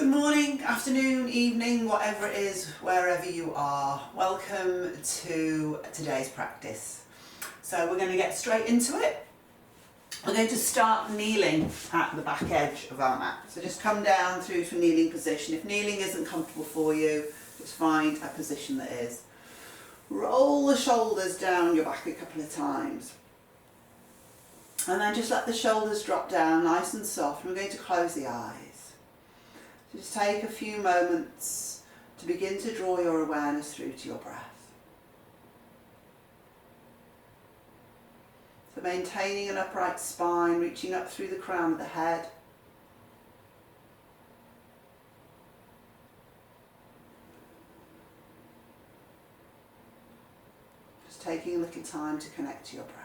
Good morning, afternoon, evening, whatever it is, wherever you are. Welcome to today's practice. So we're going to get straight into it. We're going to start kneeling at the back edge of our mat. So just come down through to a kneeling position. If kneeling isn't comfortable for you, just find a position that is. Roll the shoulders down your back a couple of times. And then just let the shoulders drop down nice and soft. We're going to close the eyes. So just take a few moments to begin to draw your awareness through to your breath. So maintaining an upright spine, reaching up through the crown of the head. Just taking a little time to connect to your breath.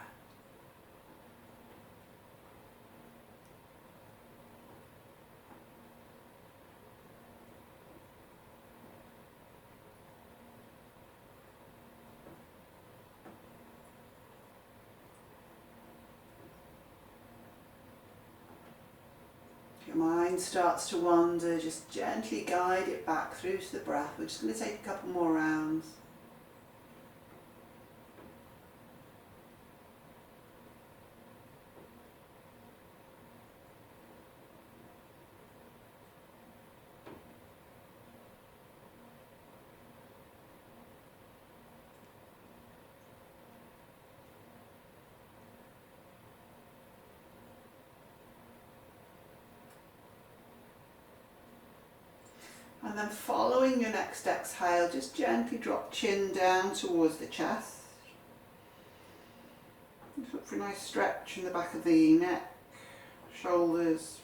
Your mind starts to wander, just gently guide it back through to the breath. We're just going to take a couple more rounds. And then following your next exhale, just gently drop chin down towards the chest. Just look for a nice stretch in the back of the neck, shoulders.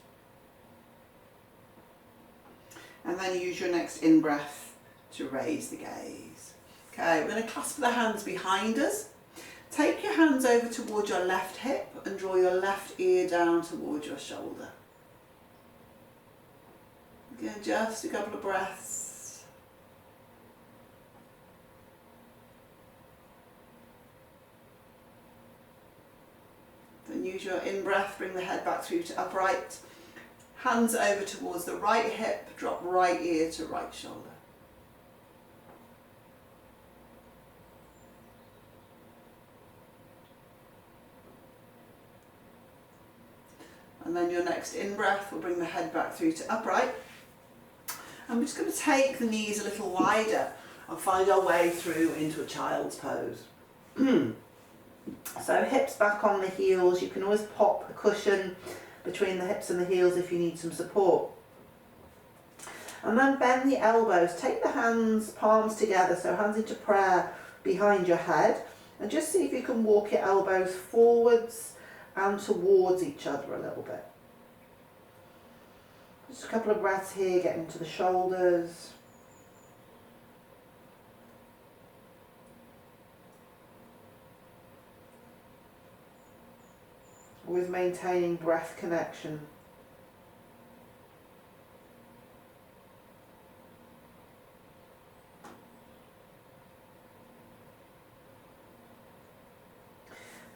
And then use your next in-breath to raise the gaze. Okay, we're going to clasp the hands behind us. Take your hands over towards your left hip and draw your left ear down towards your shoulder. Again, just a couple of breaths. Then use your in-breath, bring the head back through to upright. Hands over towards the right hip, drop right ear to right shoulder. And then your next in-breath will bring the head back through to upright. And we're just going to take the knees a little wider and find our way through into a child's pose. So hips back on the heels. You can always pop a cushion between the hips and the heels if you need some support. And then bend the elbows. Take the hands, palms together, so hands into prayer behind your head. And just see if you can walk your elbows forwards and towards each other a little bit. Just a couple of breaths here, getting to the shoulders. Always maintaining breath connection.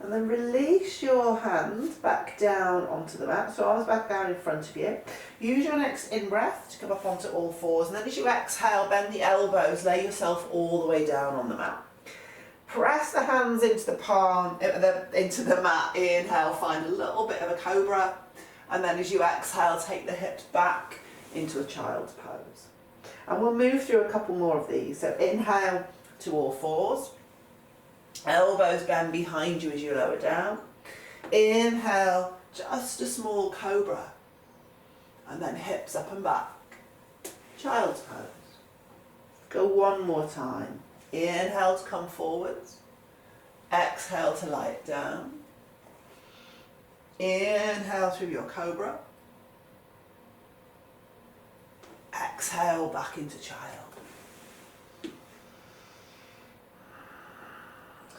And then release your hands back down onto the mat. So arms back down in front of you. Use your next in-breath to come up onto all fours. And then as you exhale, bend the elbows, lay yourself all the way down on the mat. Press the hands into the palm, into the mat. Inhale, find a little bit of a cobra. And then as you exhale, take the hips back into a child's pose. And we'll move through a couple more of these. So inhale to all fours. Elbows bend behind you as you lower down. Inhale, just a small cobra. And then hips up and back. Child's pose. Go one more time. Inhale to come forwards. Exhale to lie it down. Inhale through your cobra. Exhale back into child.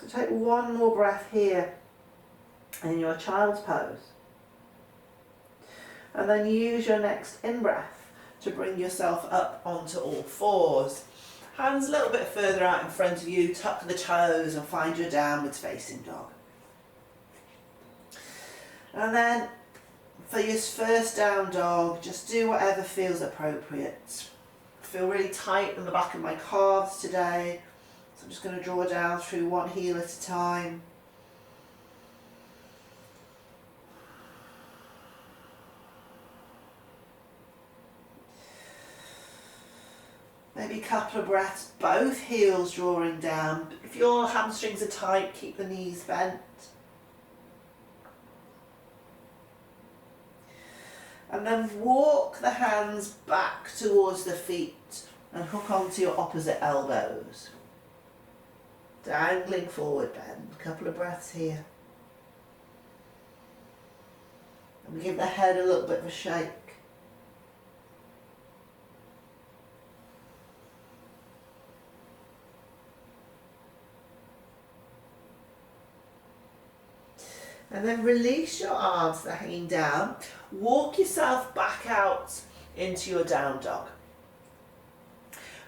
So take one more breath here in your child's pose. And then use your next in-breath to bring yourself up onto all fours. Hands a little bit further out in front of you, tuck the toes and find your downwards facing dog. And then For your first down dog, just do whatever feels appropriate. I feel really tight in the back of my calves today, so I'm just going to draw down through one heel at a time. Maybe a couple of breaths, both heels drawing down. If your hamstrings are tight, keep the knees bent. And then walk the hands back towards the feet and hook onto your opposite elbows. Dangling forward bend. A couple of breaths here. And we give the head a little bit of a shake. And then release your arms that are hanging down. Walk yourself back out into your down dog.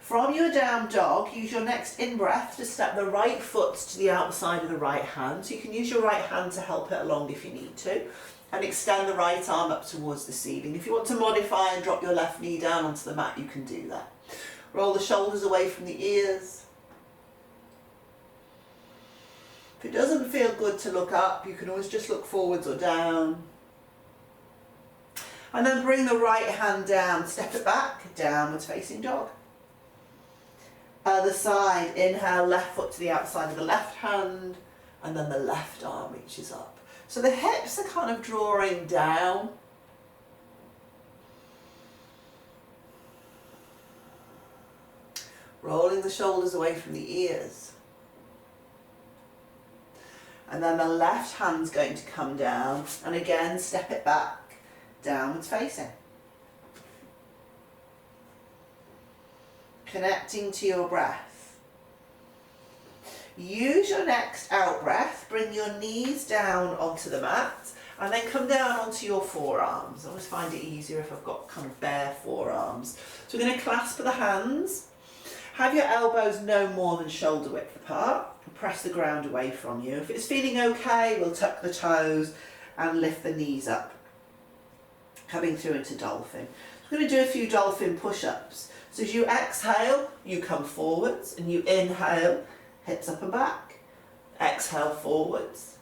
From your down dog, use your next in-breath to step the right foot to the outside of the right hand. So you can use your right hand to help it along if you need to. And extend the right arm up towards the ceiling. If you want to modify and drop your left knee down onto the mat, you can do that. Roll the shoulders away from the ears. If it doesn't feel good to look up, you can always just look forwards or down. And then bring the right hand down, step it back, downwards facing dog. Other side, inhale, left foot to the outside of the left hand, and then the left arm reaches up. So the hips are kind of drawing down. Rolling the shoulders away from the ears. And then the left hand's going to come down, and again step it back, downwards facing. Connecting to your breath. Use your next out breath, bring your knees down onto the mat, and then come down onto your forearms. I always find it easier if I've got kind of bare forearms. So we're going to clasp the hands. Have your elbows no more than shoulder width apart. Press the ground away from you. If it's feeling okay, we'll tuck the toes and lift the knees up. Coming through into dolphin. We're going to do a few dolphin push-ups. So as you exhale, you come forwards, and you inhale, hips up and back. Exhale forwards.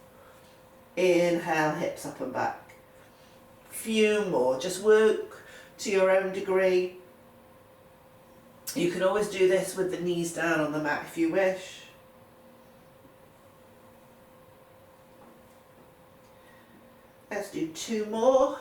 Inhale, hips up and back. Few more. Just work to your own degree. You can always do this with the knees down on the mat if you wish. Let's do two more.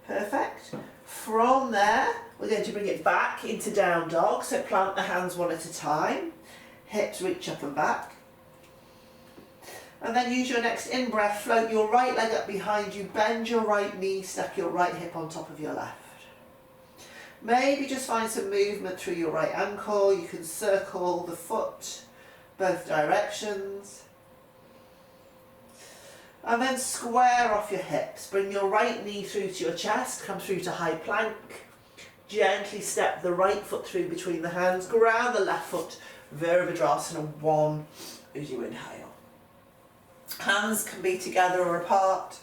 Perfect. From there, we're going to bring it back into down dog. So plant the hands one at a time. Hips reach up and back. And then use your next in-breath, float your right leg up behind you, bend your right knee, step your right hip on top of your left. Maybe just find some movement through your right ankle. You can circle the foot both directions. And then square off your hips. Bring your right knee through to your chest, come through to high plank. Gently step the right foot through between the hands. Ground the left foot, Virabhadrasana 1 as you inhale. Hands can be together or apart.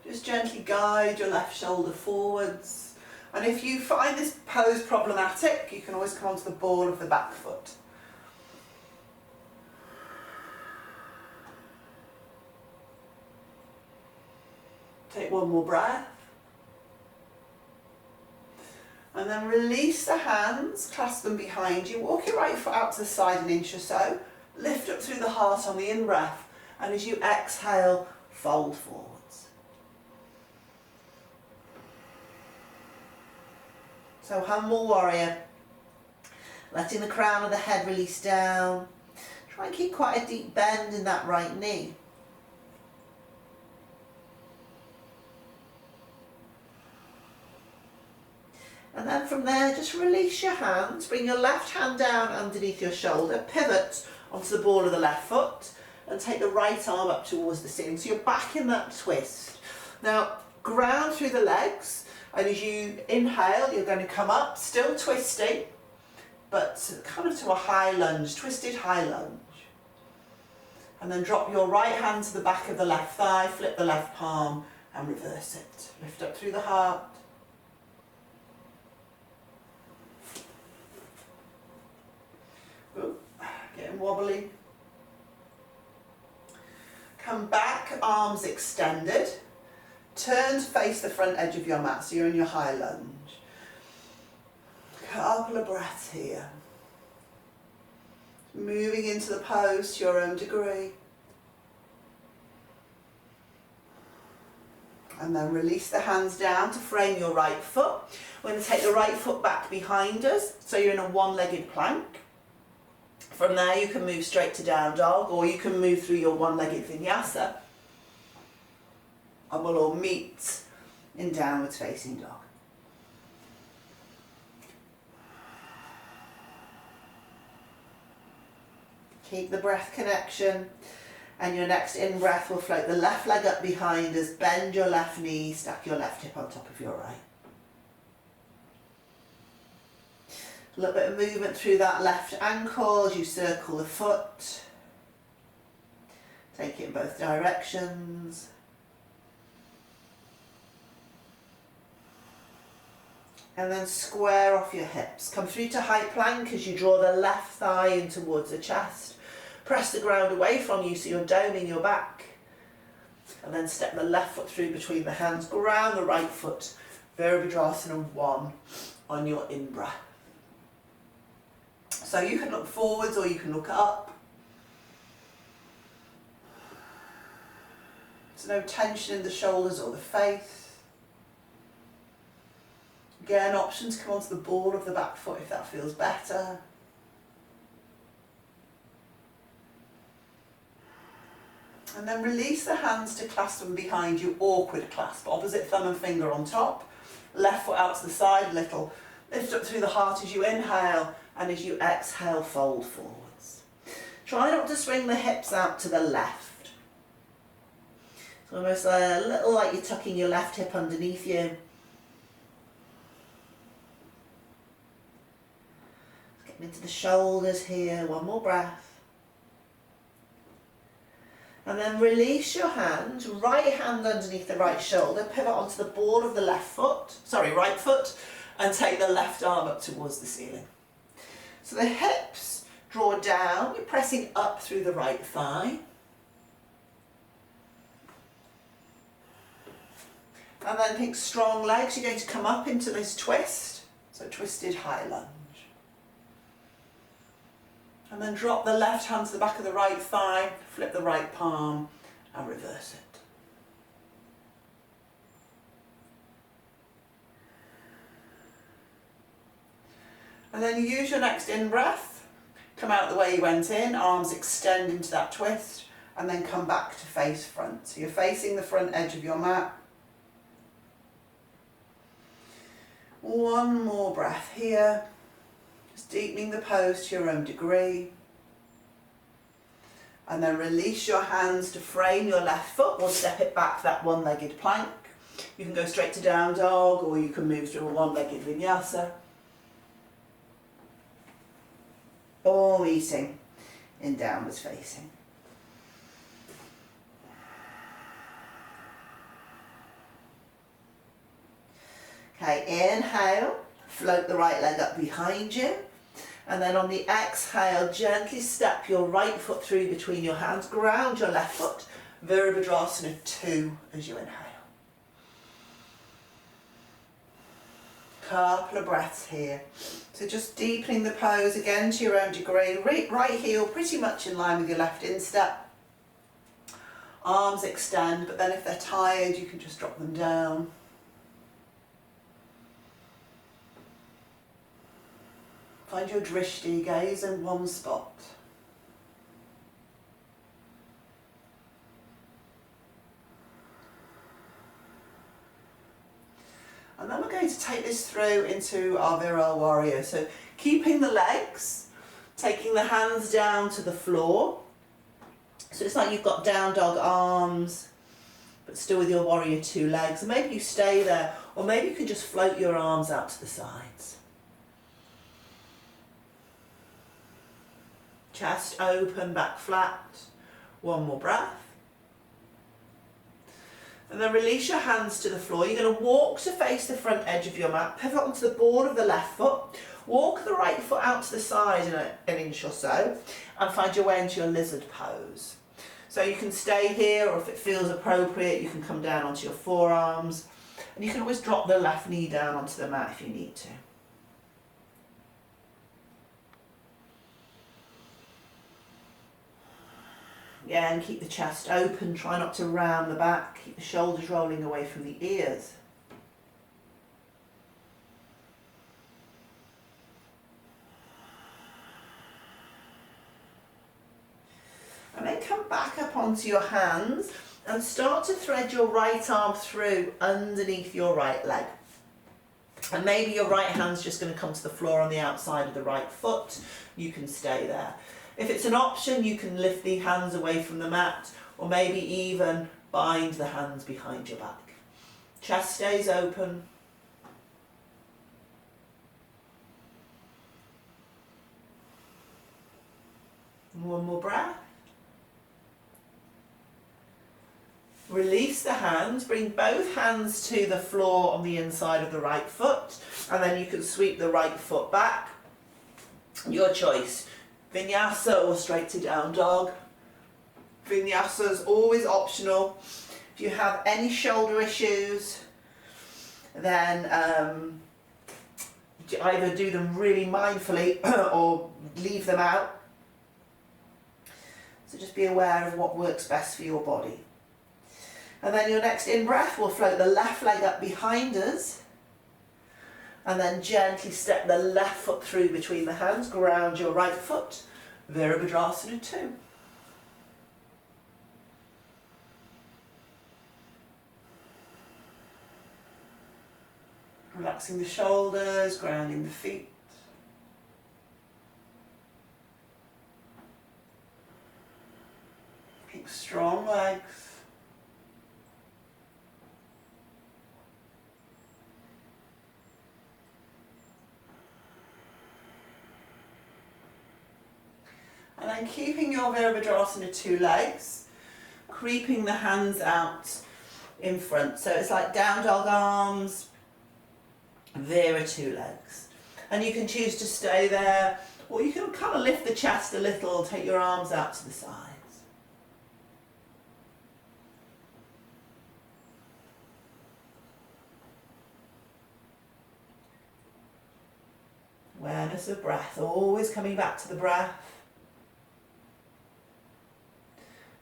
Just gently guide your left shoulder forwards. And if you find this pose problematic, you can always come onto the ball of the back foot. Take one more breath. And then release the hands, clasp them behind you. Walk your right foot out to the side an inch or so. Lift up through the heart on the in-breath. And as you exhale, fold forwards. So humble warrior. Letting the crown of the head release down. Try and keep quite a deep bend in that right knee. And then from there, just release your hands. Bring your left hand down underneath your shoulder. Pivot onto the ball of the left foot. And take the right arm up towards the ceiling. So you're back in that twist. Now, ground through the legs. And as you inhale, you're going to come up, still twisting, but kind of to a high lunge, twisted high lunge. And then drop your right hand to the back of the left thigh, flip the left palm and reverse it. Lift up through the heart. Ooh, getting wobbly. Come back, arms extended. Turn to face the front edge of your mat, so you're in your high lunge. Couple of breaths here. Moving into the pose to your own degree. And then release the hands down to frame your right foot. We're going to take the right foot back behind us, so you're in a one-legged plank. From there you can move straight to down dog, or you can move through your one-legged vinyasa. And we'll all meet in downwards facing dog. Keep the breath connection, and your next in-breath will float the left leg up behind us, bend your left knee, stack your left hip on top of your right. A little bit of movement through that left ankle as you circle the foot. Take it in both directions. And then square off your hips. Come through to high plank as you draw the left thigh in towards the chest. Press the ground away from you so you're doming your back. And then step the left foot through between the hands. Ground the right foot. Virabhadrasana 1 on your in-breath. So you can look forwards or you can look up. There's no tension in the shoulders or the face. Again, options come onto the ball of the back foot if that feels better. And then release the hands to clasp them behind you, awkward clasp, opposite thumb and finger on top. Left foot out to the side a little. Lift up through the heart as you inhale, and as you exhale, fold forwards. Try not to swing the hips out to the left. It's almost a little like you're tucking your left hip underneath you. Getting into the shoulders here, one more breath. And then release your hand, right hand underneath the right shoulder, pivot onto the ball of the right foot, and take the left arm up towards the ceiling. So the hips draw down, you're pressing up through the right thigh. And then think strong legs, you're going to come up into this twist, so twisted high lunge. And then drop the left hand to the back of the right thigh, flip the right palm and reverse it. And then use your next in-breath, come out the way you went in, arms extend into that twist, and then come back to face front. So you're facing the front edge of your mat. One more breath here. Just deepening the pose to your own degree. And then release your hands to frame your left foot or step it back, that one-legged plank. You can go straight to down dog or you can move through a one-legged vinyasa. All meeting in downwards facing. Okay, inhale, float the right leg up behind you. And then on the exhale, gently step your right foot through between your hands, ground your left foot, Virabhadrasana 2 as you inhale. Couple of breaths here. So just deepening the pose again to your own degree. Right heel pretty much in line with your left instep. Arms extend, but then if they're tired, you can just drop them down. Find your drishti, gaze in one spot. And then we're going to take this through into our virile warrior. So keeping the legs, taking the hands down to the floor. So it's like you've got down dog arms, but still with your warrior two legs. And maybe you stay there, or maybe you can just float your arms out to the sides. Chest open, back flat. One more breath. And then release your hands to the floor. You're going to walk to face the front edge of your mat, pivot onto the board of the left foot, walk the right foot out to the side in an inch or so, and find your way into your lizard pose. So you can stay here, or if it feels appropriate, you can come down onto your forearms, and you can always drop the left knee down onto the mat if you need to. Again, keep the chest open, try not to round the back, keep the shoulders rolling away from the ears. And then come back up onto your hands and start to thread your right arm through underneath your right leg. And maybe your right hand's just going to come to the floor on the outside of the right foot. You can stay there. If it's an option, you can lift the hands away from the mat, or maybe even bind the hands behind your back. Chest stays open. And one more breath. Release the hands, bring both hands to the floor on the inside of the right foot, and then you can sweep the right foot back. Your choice. Vinyasa or straight to down dog. Vinyasa is always optional. If you have any shoulder issues, then either do them really mindfully or leave them out. So just be aware of what works best for your body. And then your next in-breath, we'll float the left leg up behind us, and then gently step the left foot through between the hands, ground your right foot, Virabhadrasana 2. Relaxing the shoulders, grounding the feet. Keep strong legs. And then keeping your Virabhadrasana 2 legs, creeping the hands out in front. So it's like down dog arms, Vira 2 legs. And you can choose to stay there, or you can kind of lift the chest a little, take your arms out to the sides. Awareness of breath, always coming back to the breath.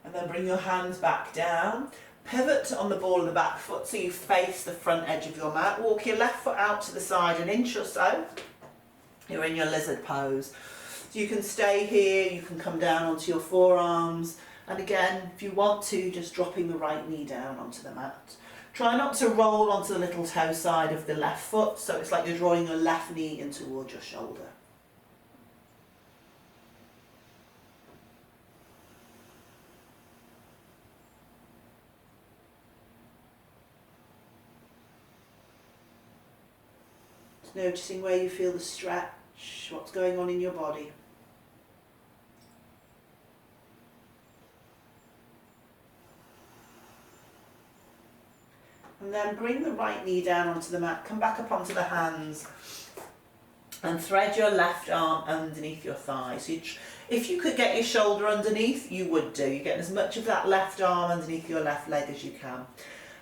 And then bring your hands back down. Pivot on the ball of the back foot so you face the front edge of your mat. Walk your left foot out to the side an inch or so. You're in your lizard pose. So you can stay here, you can come down onto your forearms. And again, if you want to, just dropping the right knee down onto the mat. Try not to roll onto the little toe side of the left foot, so it's like you're drawing your left knee in towards your shoulder. Noticing where you feel the stretch, what's going on in your body. And then bring the right knee down onto the mat, come back up onto the hands and thread your left arm underneath your thigh. So if you could get your shoulder underneath, you would do. You're getting as much of that left arm underneath your left leg as you can.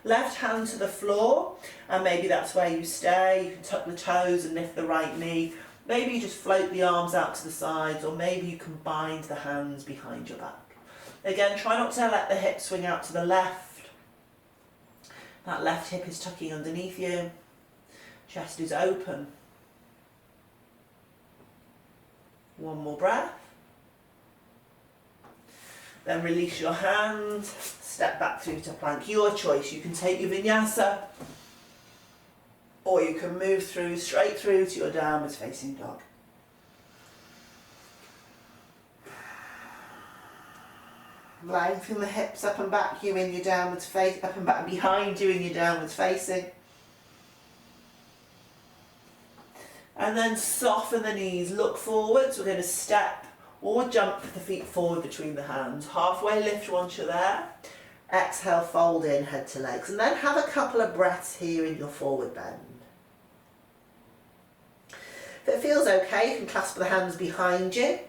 Left hand to the floor, and maybe that's where you stay. You can tuck the toes and lift the right knee. Maybe you just float the arms out to the sides, or maybe you can bind the hands behind your back. Again, try not to let the hip swing out to the left. That left hip is tucking underneath you. Chest is open. One more breath. Then release your hands, step back through to plank. Your choice. You can take your vinyasa, or you can move through, straight through to your downwards facing dog. Lengthen the hips up and back you in your downwards face, up and back and behind you in your downwards facing. And then soften the knees, look forwards. We're going to step or jump the feet forward between the hands. Halfway lift once you're there. Exhale, fold in, head to legs. And then have a couple of breaths here in your forward bend. If it feels okay, you can clasp the hands behind you.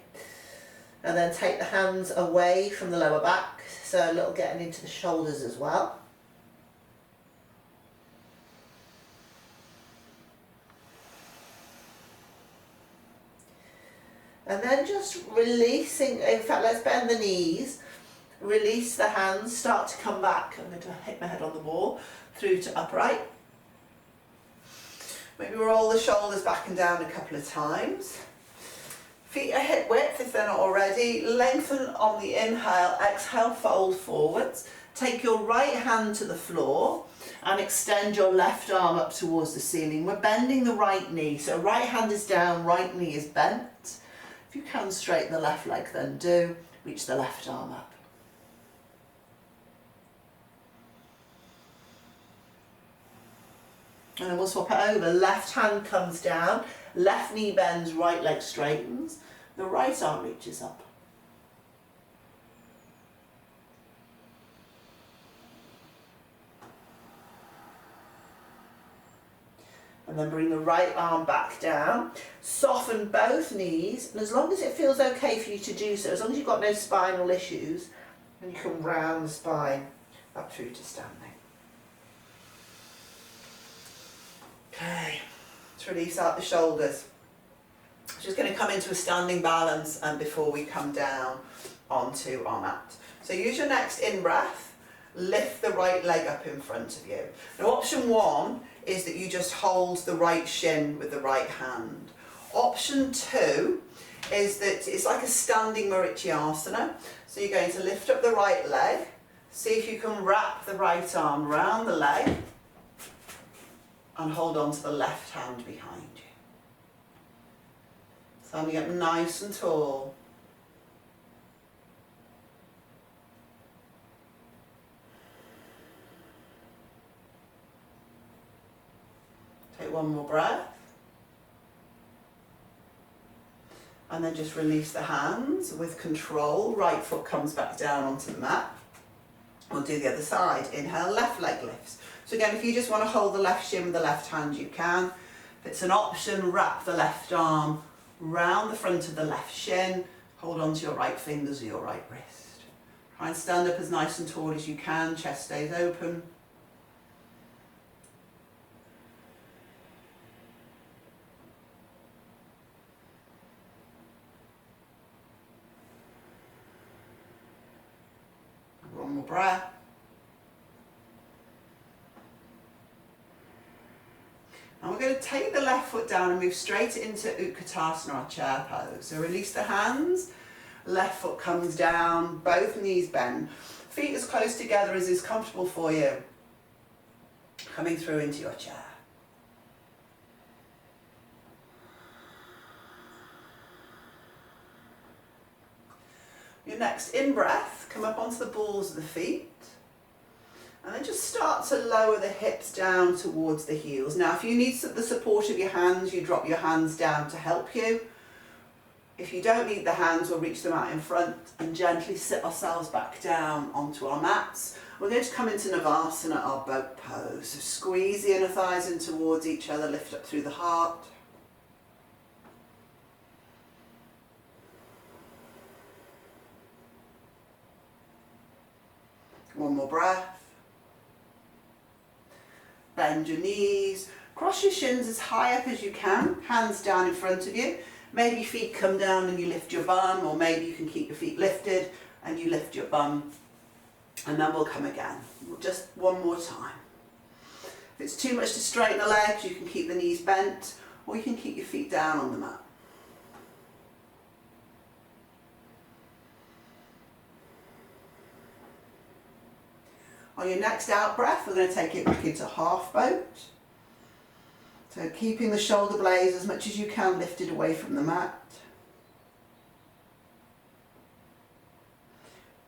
And then take the hands away from the lower back. So a little getting into the shoulders as well. And then just releasing, in fact, let's bend the knees, release the hands, start to come back. I'm going to hit my head on the wall, through to upright. Maybe roll the shoulders back and down a couple of times. Feet are hip width if they're not already. Lengthen on the inhale, exhale, fold forwards. Take your right hand to the floor and extend your left arm up towards the ceiling. We're bending the right knee, so right hand is down, right knee is bent. If you can straighten the left leg, then do. Reach the left arm up. And then we'll swap it over. Left hand comes down, left knee bends, right leg straightens. The right arm reaches up. And then bring the right arm back down. Soften both knees, and as long as it feels okay for you to do so, as long as you've got no spinal issues, then you can round the spine up through to standing. Okay, let's release out the shoulders. Just going to come into a standing balance and before we come down onto our mat. So use your next in-breath, lift the right leg up in front of you. Now option one is that you just hold the right shin with the right hand. Option two is that it's like a standing Marityasana. So you're going to lift up the right leg, see if you can wrap the right arm around the leg and hold on to the left hand behind you. Standing up nice and tall. Take one more breath. And then just release the hands with control. Right foot comes back down onto the mat. We'll do the other side. Inhale, left leg lifts. So again, if you just want to hold the left shin with the left hand, you can. If it's an option, wrap the left arm round the front of the left shin. Hold on to your right fingers or your right wrist. Try and stand up as nice and tall as you can. Chest stays open. One more breath. And we're going to take the left foot down and move straight into Utkatasana, our chair pose. So release the hands, left foot comes down, both knees bend. Feet as close together as is comfortable for you. Coming through into your chair. Your next in-breath, come up onto the balls of the feet. And then just start to lower the hips down towards the heels. Now, if you need the support of your hands, you drop your hands down to help you. If you don't need the hands, we'll reach them out in front and gently sit ourselves back down onto our mats. We're going to come into Navasana, our boat pose. So squeeze the inner thighs in towards each other, lift up through the heart. One more breath. Bend your knees, cross your shins as high up as you can, hands down in front of you. Maybe feet come down and you lift your bum, or maybe you can keep your feet lifted and you lift your bum. And then we'll come again, just one more time. If it's too much to straighten the legs, you can keep the knees bent, or you can keep your feet down on the mat. On your next out breath, we're going to take it back into half boat. So keeping the shoulder blades as much as you can lifted away from the mat.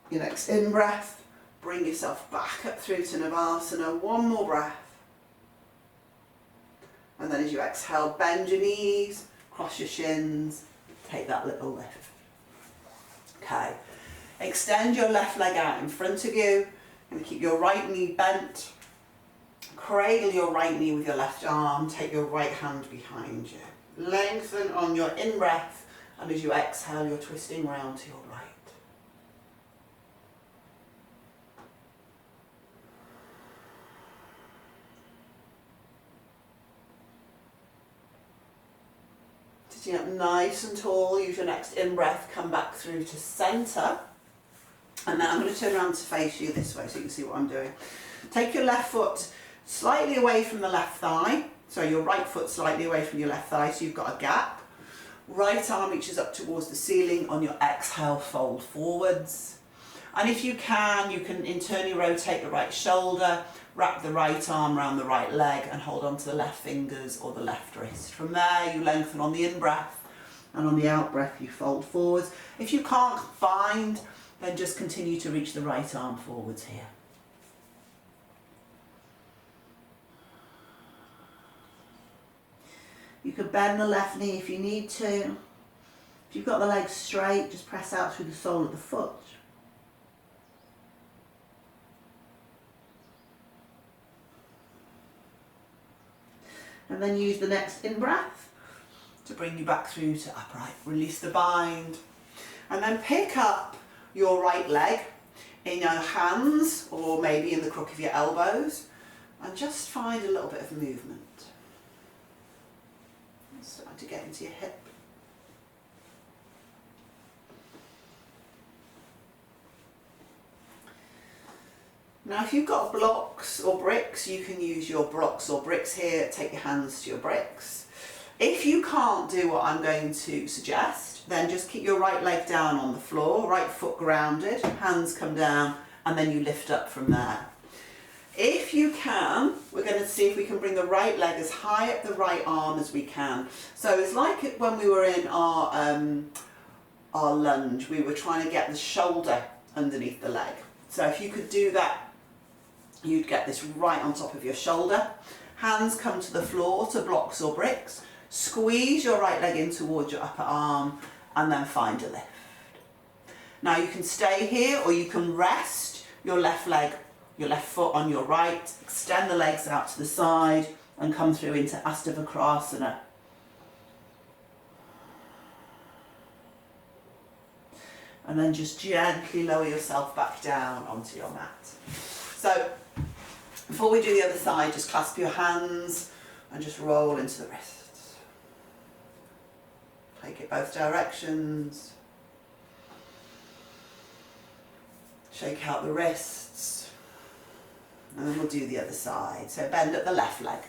Your next in-breath, bring yourself back up through to Navasana. One more breath. And then as you exhale, bend your knees, cross your shins, take that little lift. Okay, extend your left leg out in front of you. And keep your right knee bent. Cradle your right knee with your left arm. Take your right hand behind you. Lengthen on your in-breath. And as you exhale, you're twisting round to your right. Sitting up nice and tall. Use your next in-breath. Come back through to centre. And then I'm going to turn around to face you this way so you can see what I'm doing. Take your left foot slightly away from the left thigh. So your right foot slightly away from your left thigh so you've got a gap. Right arm reaches up towards the ceiling. On your exhale, fold forwards. And if you can internally rotate the right shoulder, wrap the right arm around the right leg and hold on to the left fingers or the left wrist. From there, you lengthen on the in-breath and on the out-breath, you fold forwards. If you can't find, then just continue to reach the right arm forwards here. You could bend the left knee if you need to. If you've got the legs straight, just press out through the sole of the foot. And then use the next in-breath to bring you back through to upright. Release the bind. And then pick up your right leg in your hands or maybe in the crook of your elbows and just find a little bit of movement. Start to get into your hip. Now if you've got blocks or bricks, you can use your blocks or bricks here. Take your hands to your bricks. If you can't do what I'm going to suggest, then just keep your right leg down on the floor, right foot grounded, hands come down, and then you lift up from there. If you can, we're going to see if we can bring the right leg as high up the right arm as we can. So it's like when we were in our lunge, we were trying to get the shoulder underneath the leg. So if you could do that, you'd get this right on top of your shoulder. Hands come to the floor to blocks or bricks. Squeeze your right leg in towards your upper arm and then find a lift. Now you can stay here or you can rest your left leg, your left foot on your right, extend the legs out to the side and come through into Astavakrasana. And then just gently lower yourself back down onto your mat. So before we do the other side, just clasp your hands and just roll into the wrists. Take it both directions. Shake out the wrists. And then we'll do the other side. So bend at the left leg.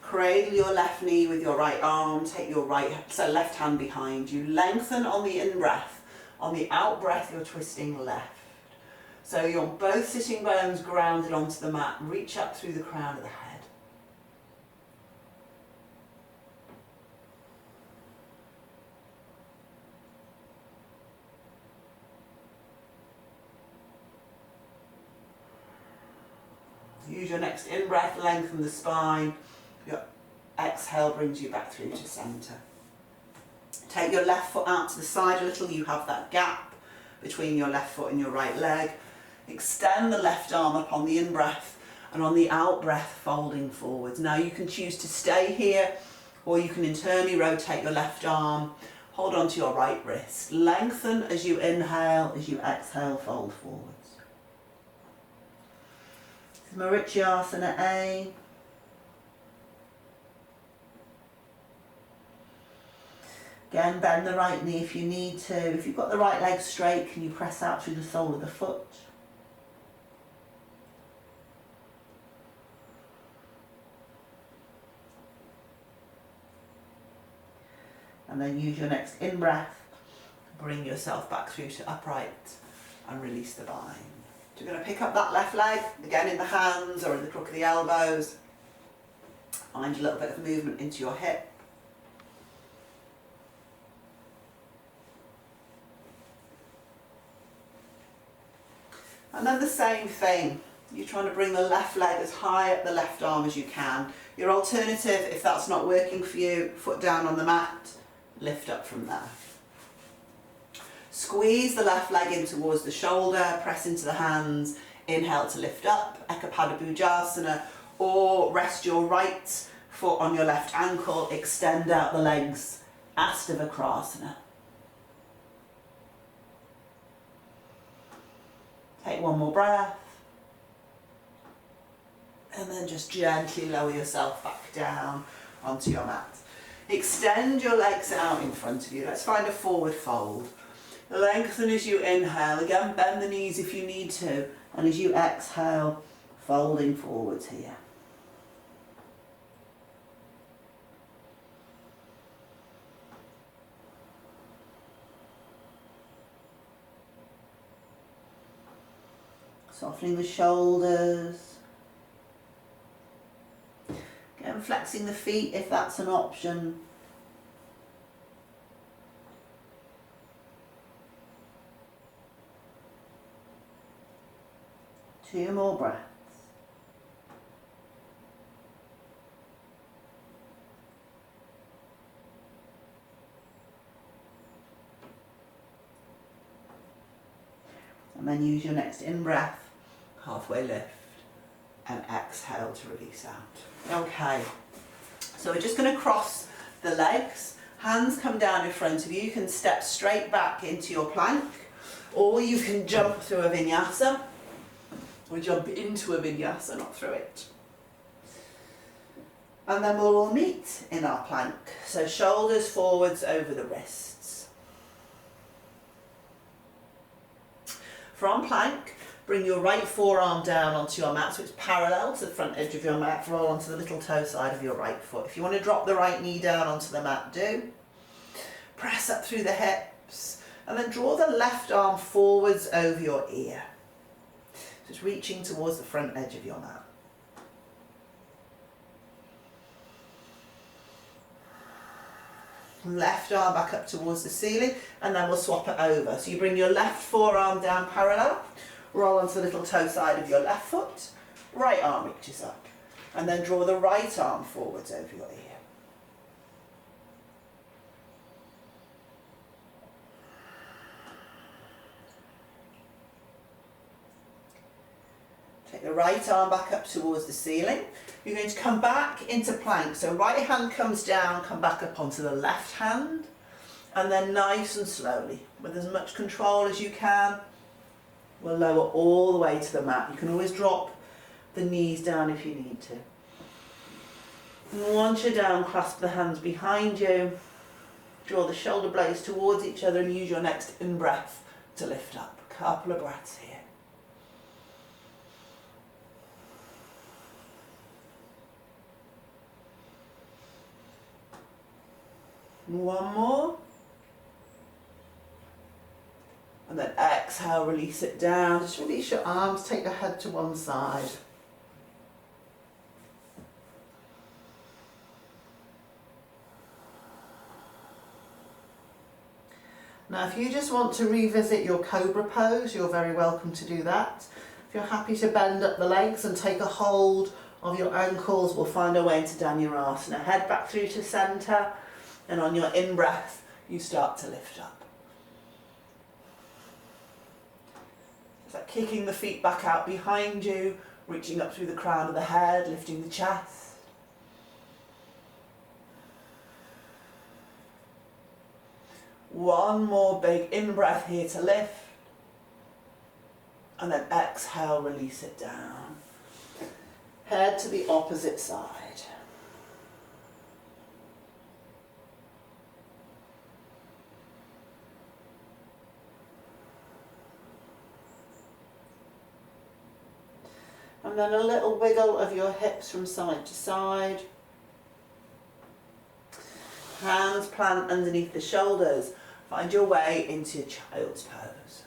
Cradle your left knee with your right arm. Take your left hand behind you. Lengthen on the in-breath. On the out-breath, you're twisting left. So your both sitting bones grounded onto the mat. Reach up through the crown of the head. Use your next in-breath, lengthen the spine. Your exhale brings you back through to centre. Take your left foot out to the side a little. You have that gap between your left foot and your right leg. Extend the left arm up on the in-breath and on the out-breath folding forwards. Now you can choose to stay here or you can internally rotate your left arm. Hold on to your right wrist. Lengthen as you inhale, as you exhale, fold forwards. Marichyasana A. Again, bend the right knee if you need to. If you've got the right leg straight, can you press out through the sole of the foot? And then use your next in-breath. Bring yourself back through to upright and release the bind. So you're going to pick up that left leg, again in the hands or in the crook of the elbows. Find a little bit of movement into your hip. And then the same thing. You're trying to bring the left leg as high up the left arm as you can. Your alternative, if that's not working for you, foot down on the mat, lift up from there. Squeeze the left leg in towards the shoulder, press into the hands, inhale to lift up, Ekapada Bhujasana, or rest your right foot on your left ankle, extend out the legs, Astavakrasana. Take one more breath. And then just gently lower yourself back down onto your mat. Extend your legs out in front of you. Let's find a forward fold. Lengthen as you inhale. Again, bend the knees if you need to. And as you exhale, folding forwards here. Softening the shoulders. Again, flexing the feet if that's an option. Two more breaths. And then use your next in-breath, halfway lift, and exhale to release out. Okay, so we're just going to cross the legs, hands come down in front of you. You can step straight back into your plank, or you can jump through a vinyasa, or jump into a vinyasa, not through it. And then we'll all meet in our plank. So shoulders forwards over the wrists. From plank, bring your right forearm down onto your mat so it's parallel to the front edge of your mat. Roll onto the little toe side of your right foot. If you want to drop the right knee down onto the mat, do. Press up through the hips and then draw the left arm forwards over your ear. Just reaching towards the front edge of your mat. Left arm back up towards the ceiling, and then we'll swap it over. So you bring your left forearm down parallel, roll onto the little toe side of your left foot, right arm reaches up, and then draw the right arm forwards over your ear. Take the right arm back up towards the ceiling. You're going to come back into plank. So right hand comes down, come back up onto the left hand. And then nice and slowly, with as much control as you can, we'll lower all the way to the mat. You can always drop the knees down if you need to. And once you're down, clasp the hands behind you. Draw the shoulder blades towards each other and use your next in-breath to lift up. Couple of breaths here. One more. And then exhale, release it down. Just release your arms, take your head to one side. Now if you just want to revisit your cobra pose, you're very welcome to do that. If you're happy to bend up the legs and take a hold of your ankles, we'll find our way into Dhanurasana. Head back through to centre. And on your in-breath, you start to lift up. It's like kicking the feet back out behind you, reaching up through the crown of the head, lifting the chest. One more big in-breath here to lift. And then exhale, release it down. Head to the opposite side. And then a little wiggle of your hips from side to side. Hands plant underneath the shoulders. Find your way into your child's pose.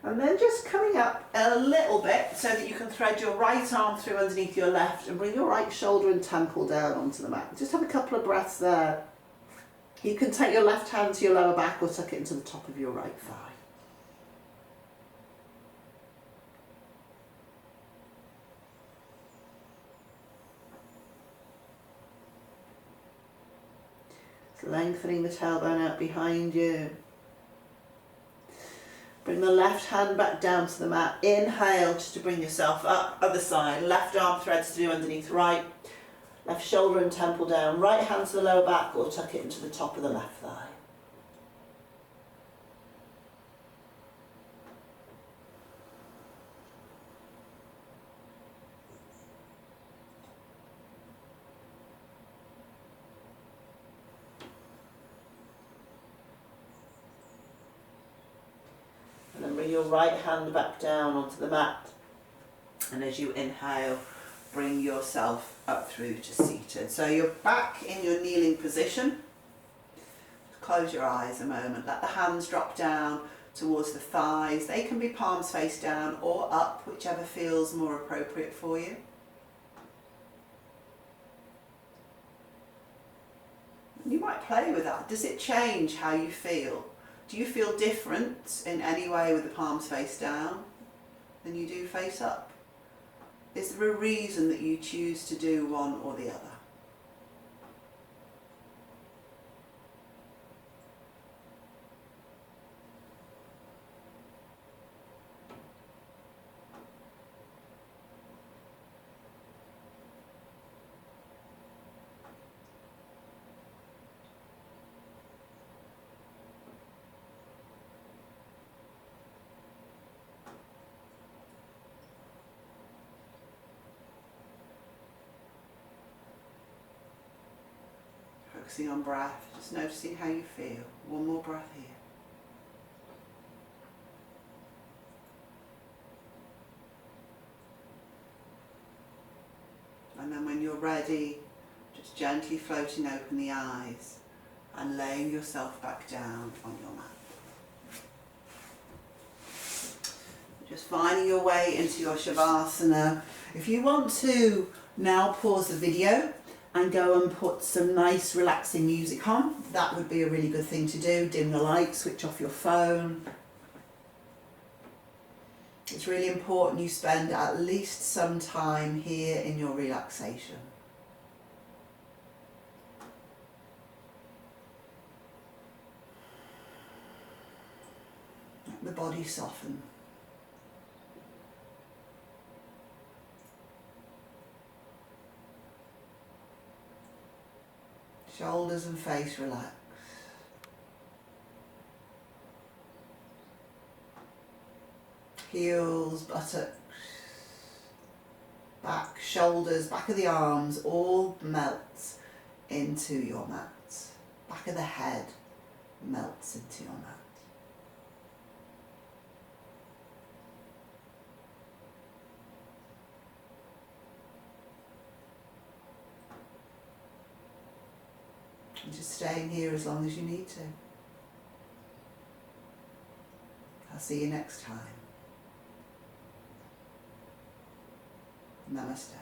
And And then just coming up a little bit so that you can thread your right arm through underneath your left and bring your right shoulder and temple down onto the mat. Just have a couple of breaths there. You can take your left hand to your lower back or tuck it into the top of your right thigh. Lengthening the tailbone out behind you. Bring the left hand back down to the mat. Inhale just to bring yourself up, other side. Left arm threads through underneath right. Left shoulder and temple down. Right hand to the lower back or tuck it into the top of the left thigh. Bring your right hand back down onto the mat, and as you inhale, bring yourself up through to seated. So you're back in your kneeling position. Close your eyes a moment, let the hands drop down towards the thighs. They can be palms face down or up, whichever feels more appropriate for you. You might play with that. Does it change how you feel? Do you feel different in any way with the palms face down than you do face up? Is there a reason that you choose to do one or the other? Focusing on breath, just noticing how you feel. One more breath here. And then when you're ready, just gently floating open the eyes and laying yourself back down on your mat. Just finding your way into your Shavasana. If you want to now pause the video and go and put some nice relaxing music on, that would be a really good thing to do. Dim the light, switch off your phone. It's really important you spend at least some time here in your relaxation. Let the body soften. Shoulders and face relax. Heels, buttocks, back, shoulders, back of the arms, all melt into your mat. Back of the head melts into your mat. And just staying here as long as you need to. I'll see you next time. Namaste.